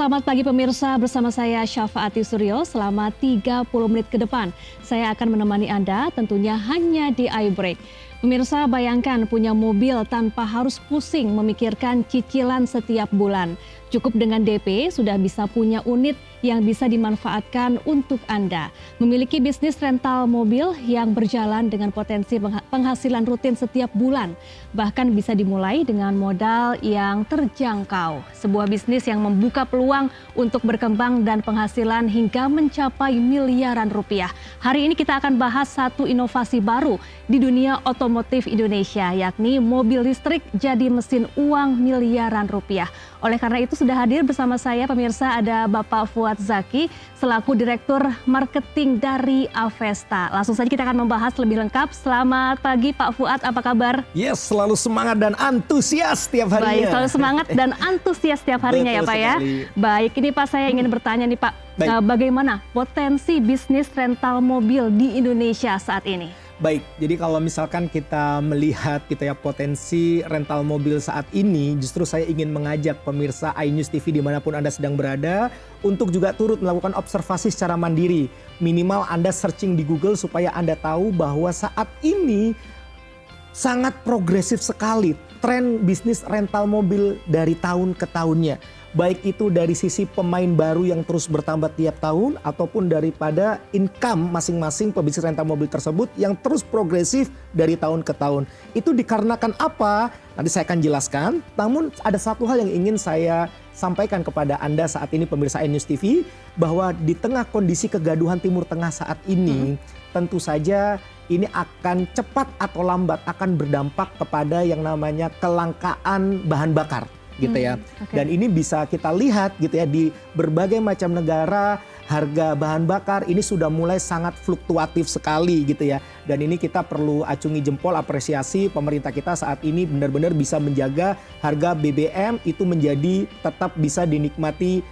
selamat pagi pemirsa, bersama saya Syafaati Suryo. Selama 30 menit ke depan, saya akan menemani Anda tentunya hanya di iBreak. Pemirsa, bayangkan punya mobil tanpa harus pusing memikirkan cicilan setiap bulan. Cukup dengan DP sudah bisa punya unit yang bisa dimanfaatkan untuk Anda. Memiliki bisnis rental mobil yang berjalan dengan potensi penghasilan rutin setiap bulan. Bahkan bisa dimulai dengan modal yang terjangkau. Sebuah bisnis yang membuka peluang untuk berkembang dan penghasilan hingga mencapai miliaran rupiah. Hari ini kita akan bahas satu inovasi baru di dunia otomotif Indonesia, yakni mobil listrik jadi mesin uang miliaran rupiah. Oleh karena itu sudah hadir bersama saya pemirsa ada Bapak Fuad Zaki selaku Direktur Marketing dari Avesta. Langsung saja kita akan membahas lebih lengkap. Selamat pagi Pak Fuad, apa kabar? Yes, selalu semangat dan antusias setiap harinya. Baik, selalu semangat dan antusias setiap harinya. Betul ya Pak sekali. Ya. Baik, ini Pak saya ingin bertanya nih Pak, bagaimana potensi bisnis rental mobil di Indonesia saat ini? Baik, jadi kalau misalkan kita melihat gitu ya potensi rental mobil saat ini, justru saya ingin mengajak pemirsa iNews TV dimanapun Anda sedang berada untuk juga turut melakukan observasi secara mandiri. Minimal Anda searching di Google supaya Anda tahu bahwa saat ini sangat progresif sekali tren bisnis rental mobil dari tahun ke tahunnya. Baik itu dari sisi pemain baru yang terus bertambah tiap tahun ataupun daripada income masing-masing pebisnis rental mobil tersebut yang terus progresif dari tahun ke tahun. Itu dikarenakan apa? Nanti saya akan jelaskan. Namun ada satu hal yang ingin saya sampaikan kepada Anda saat ini pemirsa iNews TV, bahwa di tengah kondisi kegaduhan Timur Tengah saat ini, tentu saja ini akan cepat atau lambat akan berdampak kepada yang namanya kelangkaan bahan bakar. Gitu ya. Dan ini bisa kita lihat gitu ya di berbagai macam negara harga bahan bakar ini sudah mulai sangat fluktuatif sekali gitu ya. Dan ini kita perlu acungi jempol apresiasi pemerintah kita saat ini benar-benar bisa menjaga harga BBM itu menjadi tetap bisa dinikmati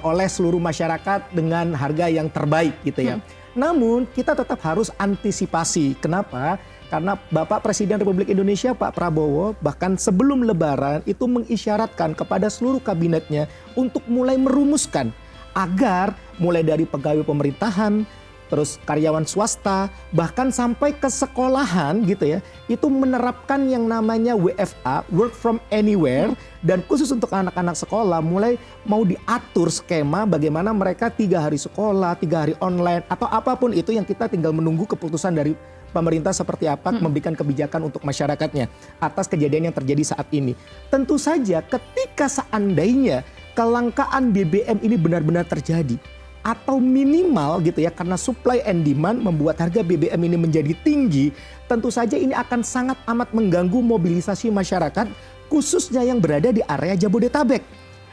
oleh seluruh masyarakat dengan harga yang terbaik gitu ya. Namun kita tetap harus antisipasi. Kenapa? Karena Bapak Presiden Republik Indonesia Pak Prabowo bahkan sebelum Lebaran itu mengisyaratkan kepada seluruh kabinetnya untuk mulai merumuskan agar mulai dari pegawai pemerintahan, terus karyawan swasta, bahkan sampai ke sekolahan gitu ya, itu menerapkan yang namanya WFA, work from anywhere, dan khusus untuk anak-anak sekolah mulai mau diatur skema bagaimana mereka 3 hari sekolah, 3 hari online, atau apapun itu yang kita tinggal menunggu keputusan dari pemerintah seperti apa memberikan kebijakan untuk masyarakatnya atas kejadian yang terjadi saat ini. Tentu saja ketika seandainya kelangkaan BBM ini benar-benar terjadi atau minimal gitu ya karena supply and demand membuat harga BBM ini menjadi tinggi, tentu saja ini akan sangat amat mengganggu mobilisasi masyarakat khususnya yang berada di area Jabodetabek.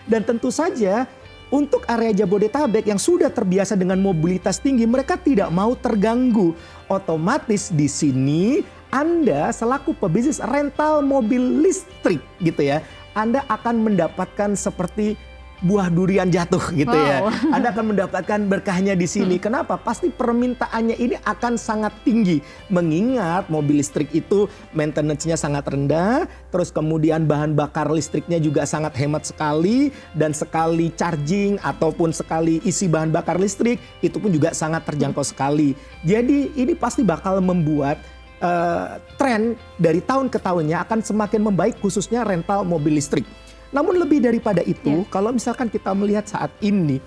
Dan tentu saja untuk area Jabodetabek yang sudah terbiasa dengan mobilitas tinggi, mereka tidak mau terganggu. Otomatis di sini Anda selaku pebisnis rental mobil listrik gitu ya, Anda akan mendapatkan seperti buah durian jatuh gitu ya. Anda akan mendapatkan berkahnya di sini. Kenapa? Pasti permintaannya ini akan sangat tinggi. Mengingat mobil listrik itu maintenance-nya sangat rendah. Terus kemudian bahan bakar listriknya juga sangat hemat sekali. Dan sekali charging ataupun sekali isi bahan bakar listrik itu pun juga sangat terjangkau sekali. Jadi ini pasti bakal membuat tren dari tahun ke tahunnya akan semakin membaik khususnya rental mobil listrik. Namun lebih daripada itu, kalau misalkan kita melihat saat ini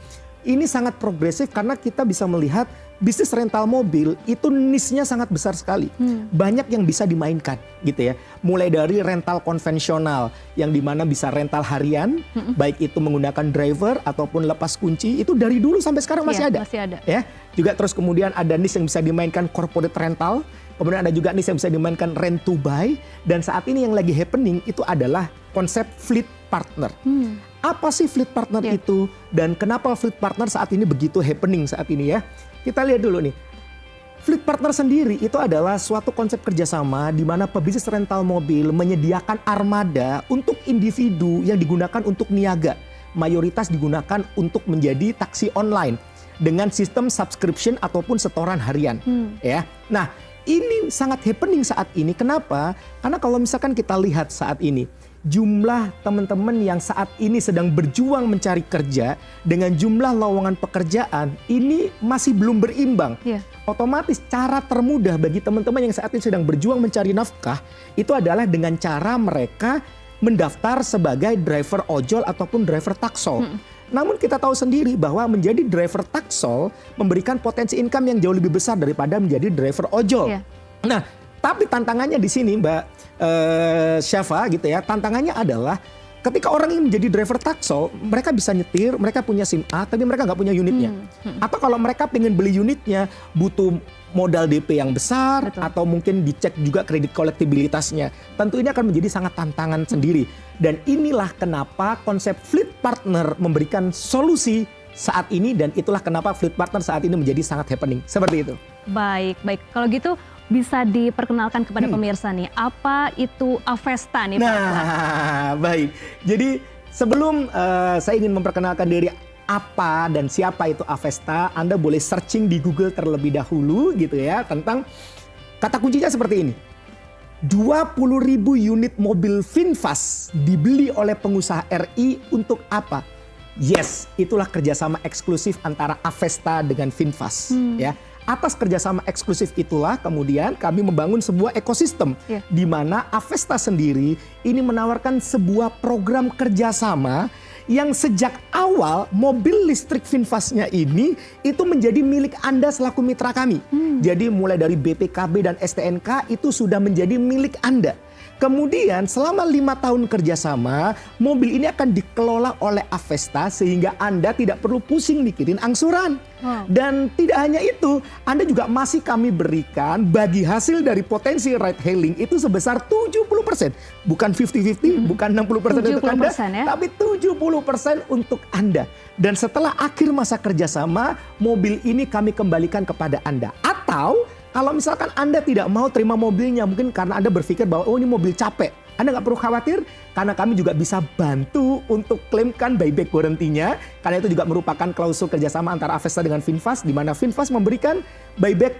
sangat progresif karena kita bisa melihat bisnis rental mobil itu niche-nya sangat besar sekali. Banyak yang bisa dimainkan gitu ya. Mulai dari rental konvensional yang dimana bisa rental harian, baik itu menggunakan driver ataupun lepas kunci, itu dari dulu sampai sekarang masih ada. Masih ada. Ya. Juga terus kemudian ada niche yang bisa dimainkan corporate rental. Kemudian ada juga niche yang bisa dimainkan rent to buy. Dan saat ini yang lagi happening itu adalah konsep fleet partner. Apa sih fleet partner itu? Dan kenapa fleet partner saat ini begitu happening saat ini ya? Kita lihat dulu nih. Fleet partner sendiri itu adalah suatu konsep kerjasama di mana pebisnis rental mobil menyediakan armada untuk individu yang digunakan untuk niaga. Mayoritas digunakan untuk menjadi taksi online dengan sistem subscription ataupun setoran harian. Ya. Nah, ini sangat happening saat ini. Kenapa? Karena kalau misalkan kita lihat saat ini, jumlah teman-teman yang saat ini sedang berjuang mencari kerja dengan jumlah lowongan pekerjaan ini masih belum berimbang. Yeah. Otomatis cara termudah bagi teman-teman yang saat ini sedang berjuang mencari nafkah itu adalah dengan cara mereka mendaftar sebagai driver ojol ataupun driver taksol. Namun kita tahu sendiri bahwa menjadi driver taksol memberikan potensi income yang jauh lebih besar daripada menjadi driver ojol. Yeah. Nah, tapi tantangannya di sini Mbak Syafa gitu ya, tantangannya adalah ketika orang ingin menjadi driver taksol, mereka bisa nyetir, mereka punya SIM A, tapi mereka nggak punya unitnya. Atau kalau mereka pengen beli unitnya, butuh modal DP yang besar, betul, atau mungkin dicek juga kredit kolektibilitasnya. Tentu ini akan menjadi sangat tantangan sendiri. Dan inilah kenapa konsep fleet partner memberikan solusi saat ini, dan itulah kenapa fleet partner saat ini menjadi sangat happening. Seperti itu. Baik. Kalau gitu bisa diperkenalkan kepada pemirsa nih, apa itu Avesta nih Pak? Nah, baik. Jadi sebelum saya ingin memperkenalkan diri apa dan siapa itu Avesta, Anda boleh searching di Google terlebih dahulu gitu ya, tentang kata kuncinya seperti ini. 20.000 unit mobil VinFast dibeli oleh pengusaha RI untuk apa? Yes, itulah kerjasama eksklusif antara Avesta dengan VinFast ya. Atas kerjasama eksklusif itulah kemudian kami membangun sebuah ekosistem di mana Avesta sendiri ini menawarkan sebuah program kerjasama yang sejak awal mobil listrik VinFast-nya ini itu menjadi milik Anda selaku mitra kami. Jadi mulai dari BPKB dan STNK itu sudah menjadi milik Anda. Kemudian selama 5 tahun kerjasama, mobil ini akan dikelola oleh Avesta sehingga Anda tidak perlu pusing mikirin angsuran. Dan tidak hanya itu, Anda juga masih kami berikan bagi hasil dari potensi ride hailing itu sebesar 70%. Bukan 50-50, bukan 60% untuk Anda, ya? tapi 70% untuk Anda. Dan setelah akhir masa kerjasama, mobil ini kami kembalikan kepada Anda. Atau kalau misalkan Anda tidak mau terima mobilnya, mungkin karena Anda berpikir bahwa oh ini mobil capek, Anda nggak perlu khawatir karena kami juga bisa bantu untuk klaimkan buyback warranty-nya. Karena itu juga merupakan klausul kerjasama antara Avesta dengan VinFast, di mana VinFast memberikan buyback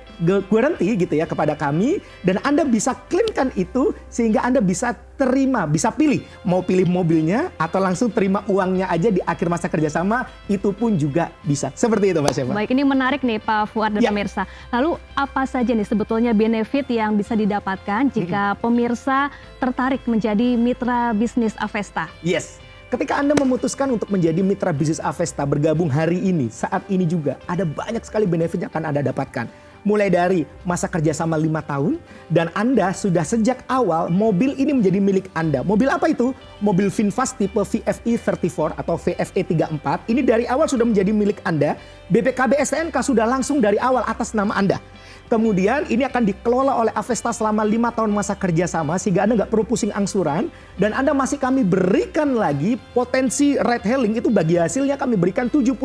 warranty gitu ya kepada kami, dan Anda bisa klaimkan itu sehingga Anda bisa terima, bisa pilih mau pilih mobilnya atau langsung terima uangnya aja di akhir masa kerjasama, itu pun juga bisa. Seperti itu Mbak Syafa. Baik, ini menarik nih Pak Fuad dan pemirsa. Lalu apa saja nih sebetulnya benefit yang bisa didapatkan jika pemirsa tertarik menjadi mitra bisnis Avesta? Yes. Ketika Anda memutuskan untuk menjadi mitra bisnis Avesta bergabung hari ini, saat ini juga ada banyak sekali benefit yang akan Anda dapatkan. Mulai dari masa kerjasama 5 tahun dan Anda sudah sejak awal mobil ini menjadi milik Anda. Mobil apa itu? Mobil VinFast tipe VFE 34 atau VFE 34. Ini dari awal sudah menjadi milik Anda. BPKB STNK sudah langsung dari awal atas nama Anda. Kemudian ini akan dikelola oleh Avesta selama 5 tahun masa kerjasama sehingga Anda nggak perlu pusing angsuran, dan Anda masih kami berikan lagi potensi ride hailing itu bagi hasilnya kami berikan 70%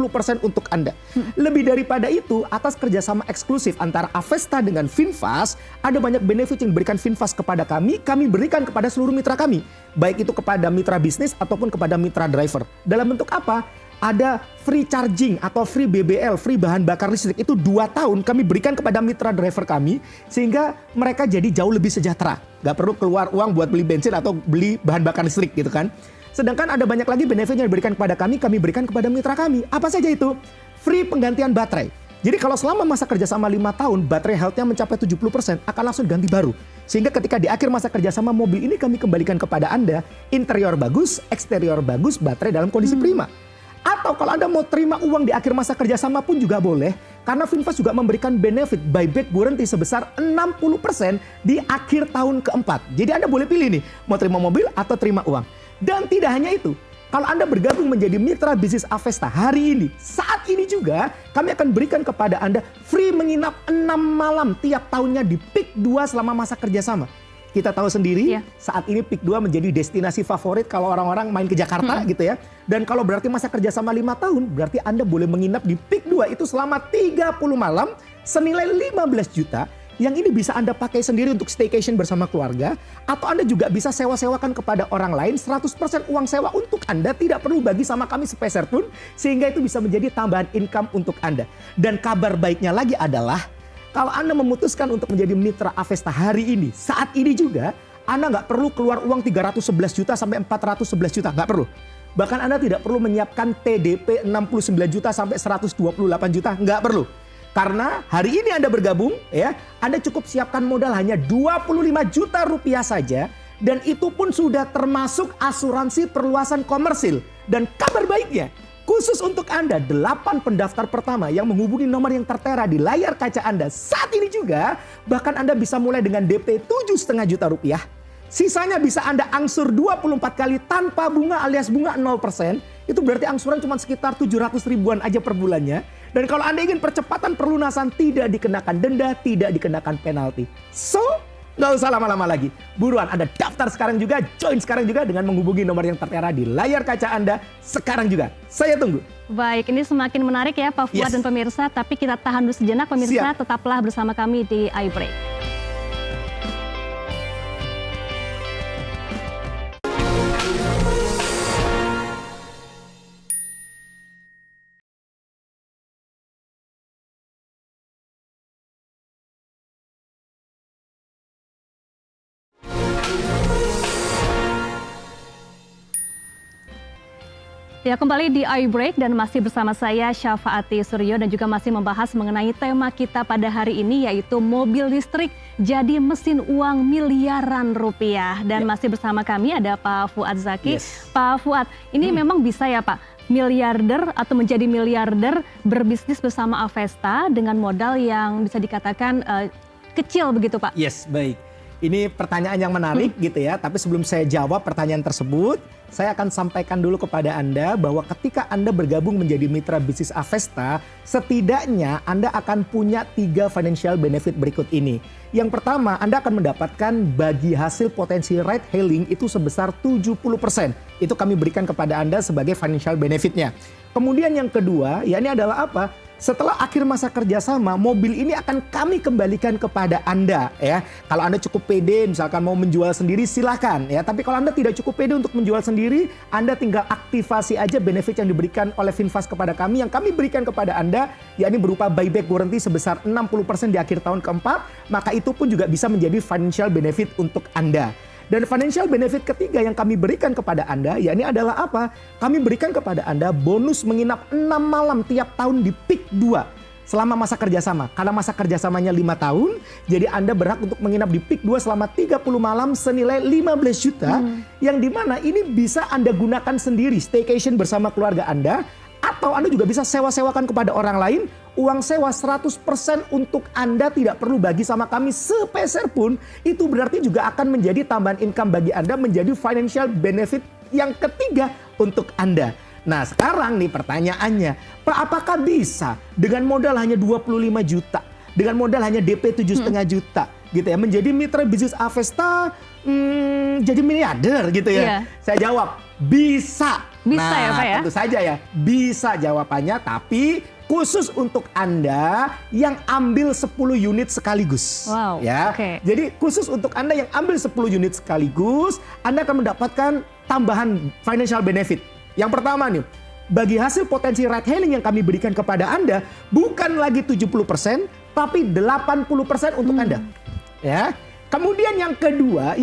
untuk Anda. Lebih daripada itu, atas kerjasama eksklusif antara Avesta dengan VinFast, ada banyak benefit yang diberikan VinFast kepada kami berikan kepada seluruh mitra kami. Baik itu kepada mitra bisnis ataupun kepada mitra driver. Dalam bentuk apa? Ada free charging atau free BBL, free bahan bakar listrik itu 2 tahun kami berikan kepada mitra driver kami sehingga mereka jadi jauh lebih sejahtera. Gak perlu keluar uang buat beli bensin atau beli bahan bakar listrik gitu kan. Sedangkan ada banyak lagi benefit yang diberikan kepada kami berikan kepada mitra kami. Apa saja itu? Free penggantian baterai. Jadi kalau selama masa kerjasama 5 tahun baterai health-nya mencapai 70% akan langsung ganti baru. Sehingga ketika di akhir masa kerjasama mobil ini kami kembalikan kepada Anda, interior bagus, eksterior bagus, baterai dalam kondisi prima. Atau kalau Anda mau terima uang di akhir masa kerjasama pun juga boleh. Karena VinFast juga memberikan benefit buyback warranty sebesar 60% di akhir tahun keempat. Jadi Anda boleh pilih nih, mau terima mobil atau terima uang. Dan tidak hanya itu, kalau Anda bergabung menjadi mitra bisnis Avesta hari ini, saat ini juga kami akan berikan kepada Anda free menginap 6 malam tiap tahunnya di Peak 2 selama masa kerjasama. Kita tahu sendiri saat ini Peak 2 menjadi destinasi favorit kalau orang-orang main ke Jakarta gitu ya. Dan kalau berarti masa kerjasama 5 tahun, berarti Anda boleh menginap di Peak 2 itu selama 30 malam senilai 15 juta. Yang ini bisa Anda pakai sendiri untuk staycation bersama keluarga. Atau Anda juga bisa sewa-sewakan kepada orang lain. 100% uang sewa untuk Anda, tidak perlu bagi sama kami sepeser pun. Sehingga itu bisa menjadi tambahan income untuk Anda. Dan kabar baiknya lagi adalah, kalau Anda memutuskan untuk menjadi mitra Avesta hari ini, saat ini juga Anda nggak perlu keluar uang 311 juta sampai 411 juta, nggak perlu. Bahkan Anda tidak perlu menyiapkan TDP 69 juta sampai 128 juta, nggak perlu. Karena hari ini Anda bergabung, ya, Anda cukup siapkan modal hanya 25 juta rupiah saja. Dan itu pun sudah termasuk asuransi perluasan komersil. Dan kabar baiknya, khusus untuk Anda, 8 pendaftar pertama yang menghubungi nomor yang tertera di layar kaca Anda saat ini juga, bahkan Anda bisa mulai dengan DP 7,5 juta rupiah. Sisanya bisa Anda angsur 24 kali tanpa bunga alias bunga 0%. Itu berarti angsuran cuma sekitar 700 ribuan aja per bulannya. Dan kalau Anda ingin percepatan perlunasan, tidak dikenakan denda, tidak dikenakan penalti. So, nggak usah lama-lama lagi. Buruan Anda daftar sekarang juga, join sekarang juga dengan menghubungi nomor yang tertera di layar kaca Anda sekarang juga. Saya tunggu. Baik, ini semakin menarik ya Pak Fuad dan pemirsa. Tapi kita tahan dulu sejenak pemirsa. Siap. Tetaplah bersama kami di iBreak. Ya, kembali di iBreak dan masih bersama saya Syafaati Suryo dan juga masih membahas mengenai tema kita pada hari ini yaitu mobil listrik jadi mesin uang miliaran rupiah. Dan masih bersama kami ada Pak Fuad Zaki. Pak Fuad, ini memang bisa ya Pak miliarder atau menjadi miliarder berbisnis bersama Avesta dengan modal yang bisa dikatakan kecil begitu Pak? Yes, baik. Ini pertanyaan yang menarik gitu ya. Tapi sebelum saya jawab pertanyaan tersebut, saya akan sampaikan dulu kepada Anda bahwa ketika Anda bergabung menjadi mitra bisnis Avesta, setidaknya Anda akan punya 3 financial benefit berikut ini. Yang pertama, Anda akan mendapatkan bagi hasil potensi ride hailing itu sebesar 70%. Itu kami berikan kepada Anda sebagai financial benefitnya. Kemudian yang kedua, ya ini adalah apa? Setelah akhir masa kerjasama, mobil ini akan kami kembalikan kepada Anda ya. Kalau Anda cukup pede, misalkan mau menjual sendiri silahkan ya. Tapi kalau Anda tidak cukup pede untuk menjual sendiri, Anda tinggal aktifasi aja benefit yang diberikan oleh Finfast kepada kami. Yang kami berikan kepada Anda, yakni berupa buyback warranty sebesar 60% di akhir tahun keempat. Maka itu pun juga bisa menjadi financial benefit untuk Anda. Dan financial benefit ketiga yang kami berikan kepada Anda, yakni adalah apa? Kami berikan kepada Anda bonus menginap 6 malam tiap tahun di Peak 2 selama masa kerjasama. Karena masa kerjasamanya 5 tahun, jadi Anda berhak untuk menginap di Peak 2 selama 30 malam senilai 15 juta. Yang dimana ini bisa Anda gunakan sendiri, staycation bersama keluarga Anda. Atau Anda juga bisa sewa-sewakan kepada orang lain. Uang sewa 100% untuk Anda, tidak perlu bagi sama kami sepeser pun. Itu berarti juga akan menjadi tambahan income bagi Anda, menjadi financial benefit yang ketiga untuk Anda. Nah sekarang nih pertanyaannya, Pak, apakah bisa dengan modal hanya 25 juta, dengan modal hanya DP 7,5 juta gitu ya, menjadi mitra bisnis Avesta jadi miliarder gitu ya? Saya jawab, bisa. Bisa ya Pak ya? Tentu saja ya, bisa jawabannya, tapi khusus untuk Anda yang ambil 10 unit sekaligus. Wow, ya. Jadi khusus untuk Anda yang ambil 10 unit sekaligus, Anda akan mendapatkan tambahan financial benefit. Yang pertama nih, bagi hasil potensi ride hailing yang kami berikan kepada Anda, bukan lagi 70%, tapi 80% untuk Anda. Ya. Kemudian yang kedua,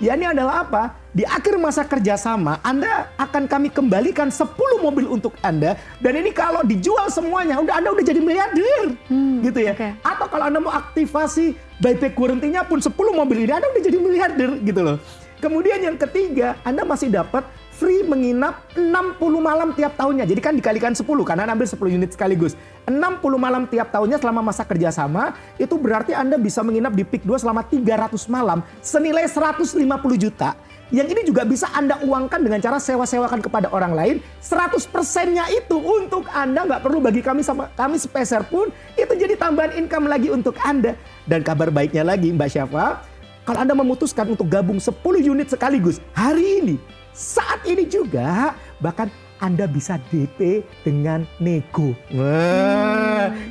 ya ini adalah apa? Di akhir masa kerjasama, Anda akan kami kembalikan 10 mobil untuk Anda. Dan ini kalau dijual semuanya, Anda udah jadi miliarder. Gitu ya. Atau kalau Anda mau aktivasi buyback warranty-nya pun 10 mobil ini, Anda udah jadi miliarder gitu loh. Kemudian yang ketiga, Anda masih dapat free menginap 60 malam tiap tahunnya. Jadi kan dikalikan 10 karena Anda ambil 10 unit sekaligus. 60 malam tiap tahunnya selama masa kerjasama, itu berarti Anda bisa menginap di Peak 2 selama 300 malam senilai 150 juta. Yang ini juga bisa Anda uangkan dengan cara sewa-sewakan kepada orang lain. 100%-nya itu untuk Anda, nggak perlu bagi kami sama kami sepeser pun. Itu jadi tambahan income lagi untuk Anda. Dan kabar baiknya lagi Mbak Syafa, kalau Anda memutuskan untuk gabung 10 unit sekaligus hari ini, saat ini juga, bahkan Anda bisa DP dengan nego.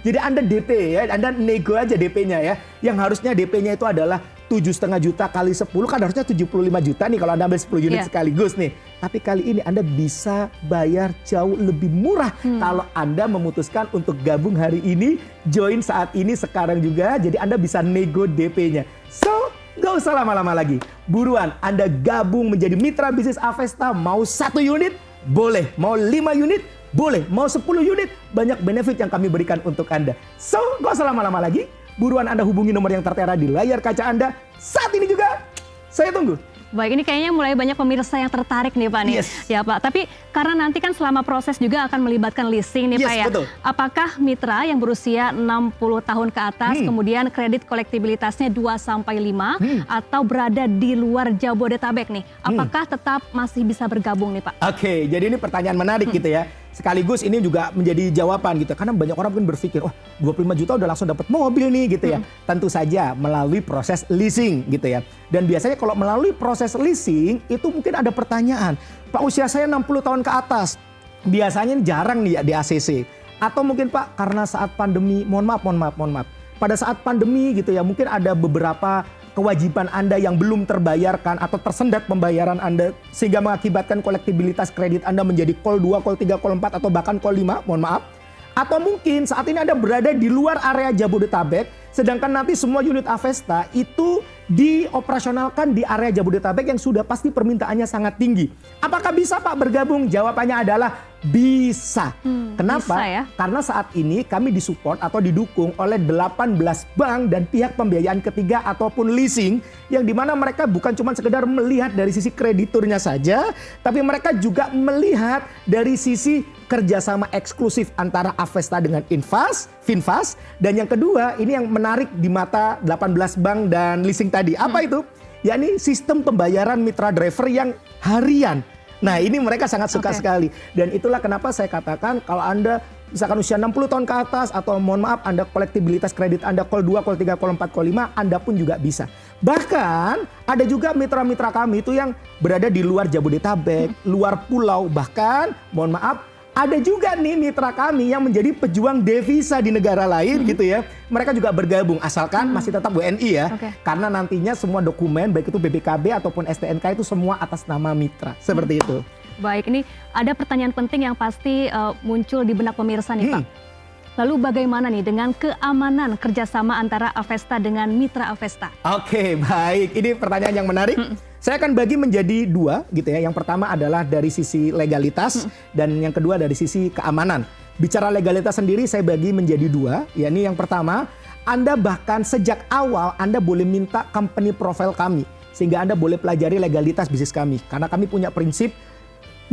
Jadi Anda DP ya, Anda nego aja DP-nya ya. Yang harusnya DP-nya itu adalah 7,5 juta kali 10, kan harusnya 75 juta nih kalau Anda ambil 10 unit sekaligus nih. Tapi kali ini Anda bisa bayar jauh lebih murah kalau Anda memutuskan untuk gabung hari ini, join saat ini sekarang juga. Jadi Anda bisa nego DP-nya. So, Nggak usah lama-lama lagi. Buruan Anda gabung menjadi mitra bisnis Avesta. Mau 1 unit? Boleh. Mau 5 unit? Boleh. Mau 10 unit? Banyak benefit yang kami berikan untuk Anda. So, nggak usah lama-lama lagi. Buruan Anda hubungi nomor yang tertera di layar kaca Anda. Saat ini juga. Saya tunggu. Baik, ini kayaknya mulai banyak pemirsa yang tertarik nih Pak nih. Yes. Ya Pak, tapi karena nanti kan selama proses juga akan melibatkan leasing nih Yes, Pak ya. betul. Apakah mitra yang berusia 60 tahun ke atas, kemudian kredit kolektibilitasnya 2-5, atau berada di luar Jabodetabek nih, apakah tetap masih bisa bergabung nih Pak? Oke, jadi ini pertanyaan menarik gitu ya. Sekaligus ini juga menjadi jawaban gitu. Karena banyak orang mungkin berpikir, oh 25 juta udah langsung dapat mobil nih gitu ya. Tentu saja melalui proses leasing gitu ya. Dan biasanya kalau melalui proses leasing itu mungkin ada pertanyaan. Pak, usia saya 60 tahun ke atas. Biasanya jarang nih ya di ACC. Atau mungkin Pak karena saat pandemi, mohon maaf. Pada saat pandemi gitu ya, mungkin ada beberapa kewajiban Anda yang belum terbayarkan atau tersendat pembayaran Anda sehingga mengakibatkan kolektibilitas kredit Anda menjadi call 2, call 3, call 4 atau bahkan call 5, mohon maaf. Atau mungkin saat ini Anda berada di luar area Jabodetabek, sedangkan nanti semua unit Avesta itu dioperasionalkan di area Jabodetabek yang sudah pasti permintaannya sangat tinggi. Apakah bisa Pak bergabung? Jawabannya adalah bisa. Kenapa? Bisa ya? Karena saat ini kami disupport atau didukung oleh 18 bank dan pihak pembiayaan ketiga ataupun leasing yang dimana mereka bukan cuma sekedar melihat dari sisi krediturnya saja, tapi mereka juga melihat dari sisi kerjasama eksklusif antara Avesta dengan Finfast. Dan yang kedua, ini yang menarik di mata 18 bank dan leasing tadi. Apa itu? Yakni sistem pembayaran mitra driver yang harian. Nah, ini mereka sangat suka sekali. Dan itulah kenapa saya katakan kalau Anda misalkan usia 60 tahun ke atas atau mohon maaf Anda kolektibilitas kredit Anda call 2, call 3, call 4, call 5, Anda pun juga bisa. Bahkan ada juga mitra-mitra kami itu yang berada di luar Jabodetabek, luar pulau, bahkan mohon maaf ada juga nih mitra kami yang menjadi pejuang devisa di negara lain gitu ya. Mereka juga bergabung asalkan masih tetap WNI ya. Karena nantinya semua dokumen baik itu BPKB ataupun STNK itu semua atas nama mitra. Seperti itu. Baik, ini ada pertanyaan penting yang pasti muncul di benak pemirsa nih Pak. Lalu bagaimana nih dengan keamanan kerjasama antara Avesta dengan mitra Avesta? Oke, baik. Ini pertanyaan yang menarik. Saya akan bagi menjadi 2 gitu ya. Yang pertama adalah dari sisi legalitas dan yang kedua dari sisi keamanan. Bicara legalitas sendiri saya bagi menjadi 2. Ya, ini yang pertama, Anda bahkan sejak awal Anda boleh minta company profile kami sehingga Anda boleh pelajari legalitas bisnis kami. Karena kami punya prinsip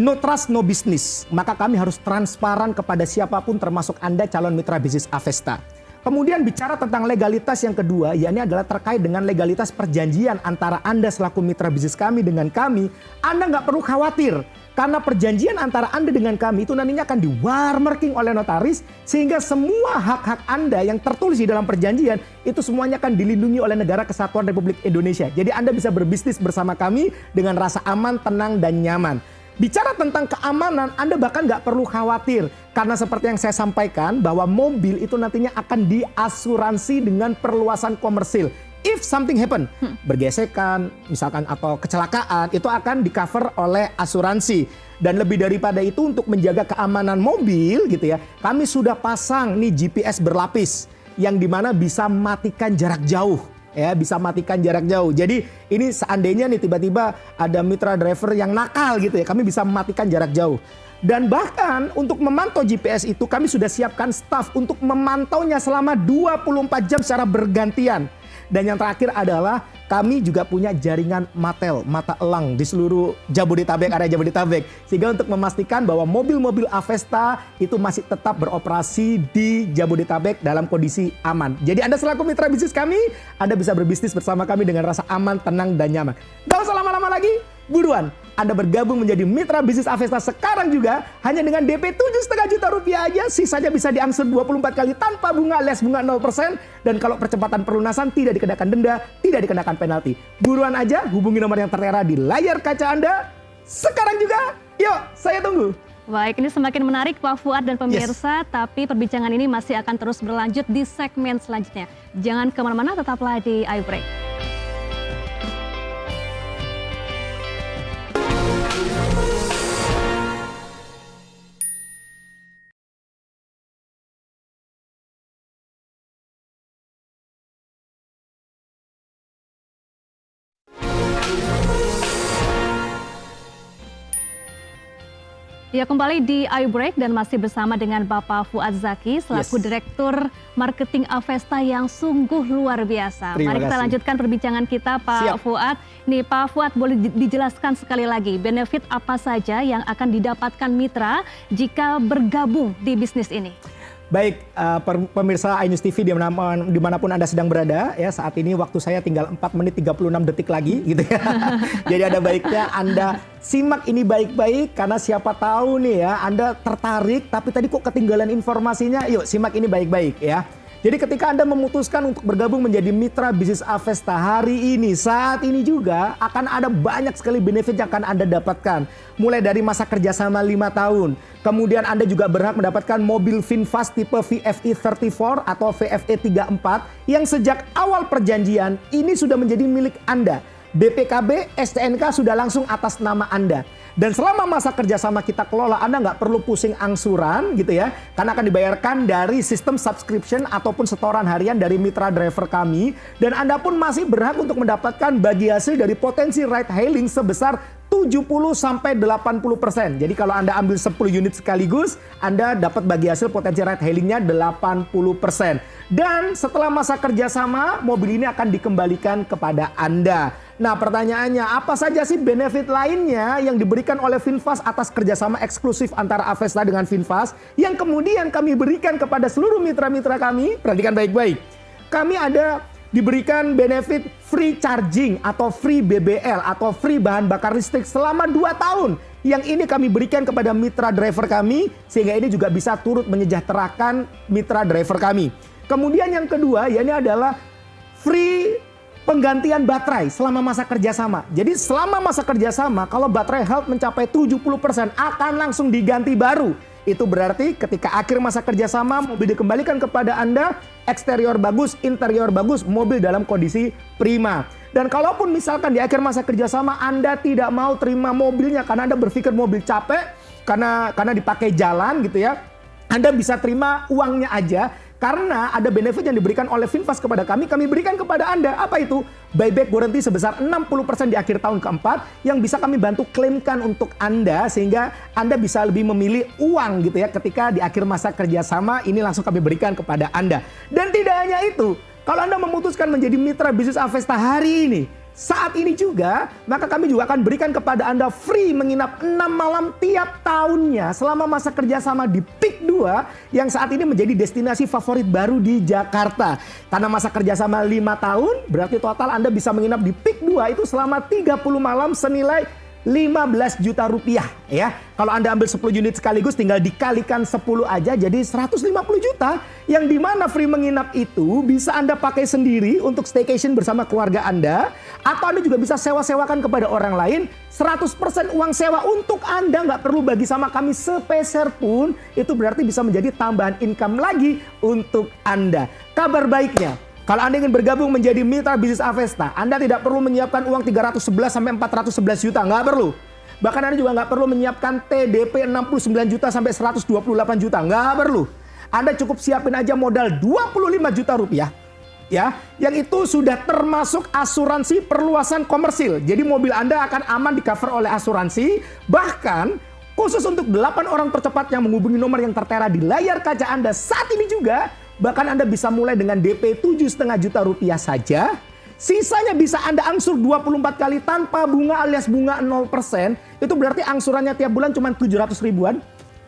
no trust, no business. Maka kami harus transparan kepada siapapun termasuk Anda calon mitra bisnis Avesta. Kemudian bicara tentang legalitas yang kedua, yakni adalah terkait dengan legalitas perjanjian antara Anda selaku mitra bisnis kami dengan kami. Anda nggak perlu khawatir. Karena perjanjian antara Anda dengan kami itu nantinya akan di-watermarking oleh notaris. Sehingga semua hak-hak Anda yang tertulis di dalam perjanjian itu semuanya akan dilindungi oleh Negara Kesatuan Republik Indonesia. Jadi Anda bisa berbisnis bersama kami dengan rasa aman, tenang, dan nyaman. Bicara tentang keamanan, Anda bahkan nggak perlu khawatir. Karena seperti yang saya sampaikan bahwa mobil itu nantinya akan diasuransi dengan perluasan komersil. If something happen, bergesekan misalkan atau kecelakaan, itu akan di-cover oleh asuransi. Dan lebih daripada itu untuk menjaga keamanan mobil gitu ya, kami sudah pasang nih GPS berlapis yang dimana bisa matikan jarak jauh. Ya, bisa matikan jarak jauh. Jadi ini seandainya nih tiba-tiba ada mitra driver yang nakal gitu ya, kami bisa mematikan jarak jauh. Dan bahkan untuk memantau GPS itu kami sudah siapkan staf untuk memantaunya selama 24 jam secara bergantian. Dan yang terakhir adalah kami juga punya jaringan mata elang di seluruh Jabodetabek, area Jabodetabek. Sehingga untuk memastikan bahwa mobil-mobil Avesta itu masih tetap beroperasi di Jabodetabek dalam kondisi aman. Jadi Anda selaku mitra bisnis kami, Anda bisa berbisnis bersama kami dengan rasa aman, tenang, dan nyaman. Gak usah lama-lama lagi, buruan Anda bergabung menjadi mitra bisnis Avesta sekarang juga hanya dengan DP 7,5 juta rupiah aja, sisanya bisa diangsur 24 kali tanpa bunga alias bunga 0%. Dan kalau percepatan pelunasan tidak dikenakan denda, tidak dikenakan penalti. Buruan aja hubungi nomor yang tertera di layar kaca Anda sekarang juga. Yuk, saya tunggu. Baik, ini semakin menarik Pak Fuad dan pemirsa, tapi perbincangan ini masih akan terus berlanjut di segmen selanjutnya. Jangan kemana-mana, tetaplah di iBreak. Ya, kembali di iBreak dan masih bersama dengan Bapak Fuad Zaki selaku Direktur Marketing Avesta yang sungguh luar biasa. Mari kita lanjutkan perbincangan kita, Pak Fuad. Nih, Pak Fuad, boleh dijelaskan sekali lagi benefit apa saja yang akan didapatkan mitra jika bergabung di bisnis ini? Baik, pemirsa iNews TV dimanapun Anda sedang berada, ya saat ini waktu saya tinggal 4 menit 36 detik lagi gitu ya. Jadi ada baiknya Anda simak ini baik-baik karena siapa tahu nih ya Anda tertarik tapi tadi kok ketinggalan informasinya, yuk simak ini baik-baik ya. Jadi ketika Anda memutuskan untuk bergabung menjadi mitra bisnis Avesta hari ini, saat ini juga akan ada banyak sekali benefit yang akan Anda dapatkan. Mulai dari masa kerjasama 5 tahun. Kemudian Anda juga berhak mendapatkan mobil VinFast tipe VFE 34 atau VFE 34 yang sejak awal perjanjian ini sudah menjadi milik Anda. BPKB, STNK sudah langsung atas nama Anda. Dan selama masa kerjasama kita kelola, Anda nggak perlu pusing angsuran gitu ya. Karena akan dibayarkan dari sistem subscription ataupun setoran harian dari mitra driver kami. Dan Anda pun masih berhak untuk mendapatkan bagi hasil dari potensi ride hailing sebesar 70-80%. Jadi kalau Anda ambil 10 unit sekaligus, Anda dapat bagi hasil potensi ride hailingnya 80%. Dan setelah masa kerjasama, mobil ini akan dikembalikan kepada Anda. Nah, pertanyaannya, apa saja sih benefit lainnya yang diberikan oleh VinFast atas kerjasama eksklusif antara Avesta dengan VinFast yang kemudian kami berikan kepada seluruh mitra-mitra kami? Perhatikan baik-baik. Kami ada diberikan benefit free charging atau free BBL atau free bahan bakar listrik selama 2 tahun. Yang ini kami berikan kepada mitra driver kami sehingga ini juga bisa turut menyejahterakan mitra driver kami. Kemudian yang kedua, ya ini adalah free penggantian baterai selama masa kerjasama. Jadi selama masa kerjasama kalau baterai health mencapai 70% akan langsung diganti baru. Itu berarti ketika akhir masa kerjasama mobil dikembalikan kepada Anda, eksterior bagus, interior bagus, mobil dalam kondisi prima. Dan kalaupun misalkan di akhir masa kerjasama Anda tidak mau terima mobilnya karena Anda berpikir mobil capek karena dipakai jalan gitu ya, Anda bisa terima uangnya aja. Karena ada benefit yang diberikan oleh VinFast kepada kami berikan kepada Anda. Apa itu? Buyback guarantee sebesar 60% di akhir tahun keempat yang bisa kami bantu klaimkan untuk Anda sehingga Anda bisa lebih memilih uang gitu ya ketika di akhir masa kerjasama ini langsung kami berikan kepada Anda. Dan tidak hanya itu, kalau Anda memutuskan menjadi mitra bisnis Avesta hari ini, saat ini juga, maka kami juga akan berikan kepada Anda free menginap 6 malam tiap tahunnya selama masa kerjasama di Peak 2 yang saat ini menjadi destinasi favorit baru di Jakarta. Karena masa kerjasama 5 tahun, berarti total Anda bisa menginap di Peak 2 itu selama 30 malam senilai 15 juta rupiah ya. Kalau Anda ambil 10 unit sekaligus tinggal dikalikan 10 aja jadi 150 juta. Yang dimana free menginap itu bisa Anda pakai sendiri untuk staycation bersama keluarga Anda. Atau Anda juga bisa sewa-sewakan kepada orang lain. 100% uang sewa untuk Anda, nggak perlu bagi sama kami sepeser pun. Itu berarti bisa menjadi tambahan income lagi untuk Anda. Kabar baiknya, kalau Anda ingin bergabung menjadi mitra bisnis Avesta, Anda tidak perlu menyiapkan uang 311 sampai 411 juta, nggak perlu. Bahkan Anda juga nggak perlu menyiapkan TDP 69 juta sampai 128 juta, nggak perlu. Anda cukup siapin aja modal 25 juta rupiah. Ya, yang itu sudah termasuk asuransi perluasan komersil. Jadi mobil Anda akan aman di cover oleh asuransi. Bahkan khusus untuk 8 orang tercepat yang menghubungi nomor yang tertera di layar kaca Anda saat ini juga, bahkan Anda bisa mulai dengan DP 7,5 juta rupiah saja. Sisanya bisa Anda angsur 24 kali tanpa bunga alias bunga 0%. Itu berarti angsurannya tiap bulan cuma 700 ribuan.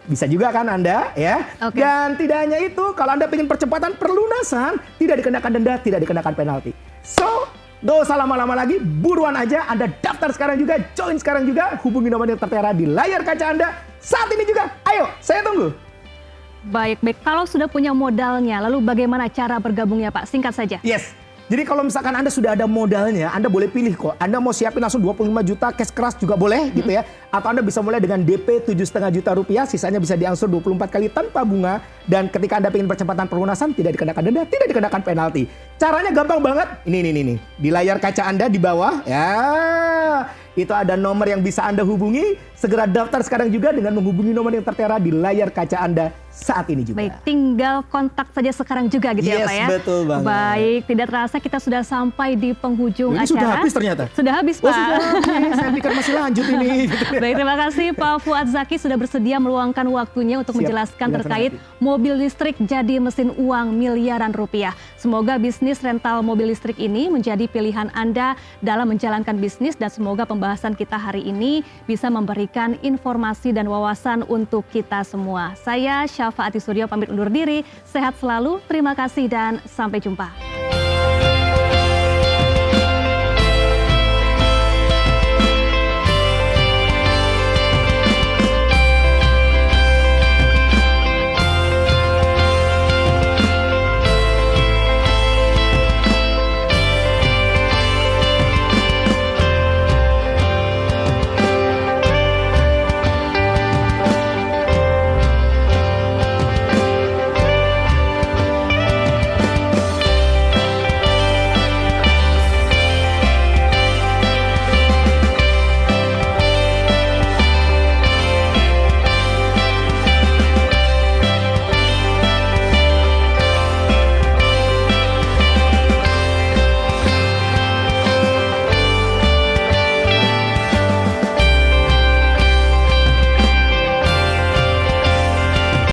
Bisa juga kan Anda ya. Okay. Dan tidak hanya itu, kalau Anda ingin percepatan perlunasan, tidak dikenakan denda, tidak dikenakan penalti. So, gak usah lama-lama lagi, buruan aja Anda daftar sekarang juga, join sekarang juga, hubungi nomor yang tertera di layar kaca Anda saat ini juga. Ayo, saya tunggu. Baik. Kalau sudah punya modalnya, lalu bagaimana cara bergabungnya Pak? Singkat saja. Yes. Jadi kalau misalkan Anda sudah ada modalnya, Anda boleh pilih kok. Anda mau siapin langsung 25 juta cash keras juga boleh gitu ya. Atau Anda bisa mulai dengan DP 7,5 juta rupiah, sisanya bisa diangsur 24 kali tanpa bunga. Dan ketika Anda ingin percepatan perlunasan, tidak dikenakan denda, tidak dikenakan penalti. Caranya gampang banget. Ini. Di layar kaca Anda di bawah, ya. Itu ada nomor yang bisa Anda hubungi. Segera daftar sekarang juga dengan menghubungi nomor yang tertera di layar kaca Anda saat ini juga. Baik, tinggal kontak saja sekarang juga gitu ya Pak ya. Betul banget. Baik, tidak terasa kita sudah sampai di penghujung Ini acara. sudah habis ternyata. Sudah habis Pak. Oh sudah habis, saya pikir masih lanjut ini. Baik, terima kasih Pak Fuad Zaki sudah bersedia meluangkan waktunya untuk menjelaskan terkait mobil listrik jadi mesin uang miliaran rupiah. Semoga bisnis rental mobil listrik ini menjadi pilihan Anda dalam menjalankan bisnis dan semoga pembahasan kita hari ini bisa memberikan informasi dan wawasan untuk kita semua. Saya Syafa Ati Suryo pamit undur diri, sehat selalu, terima kasih dan sampai jumpa.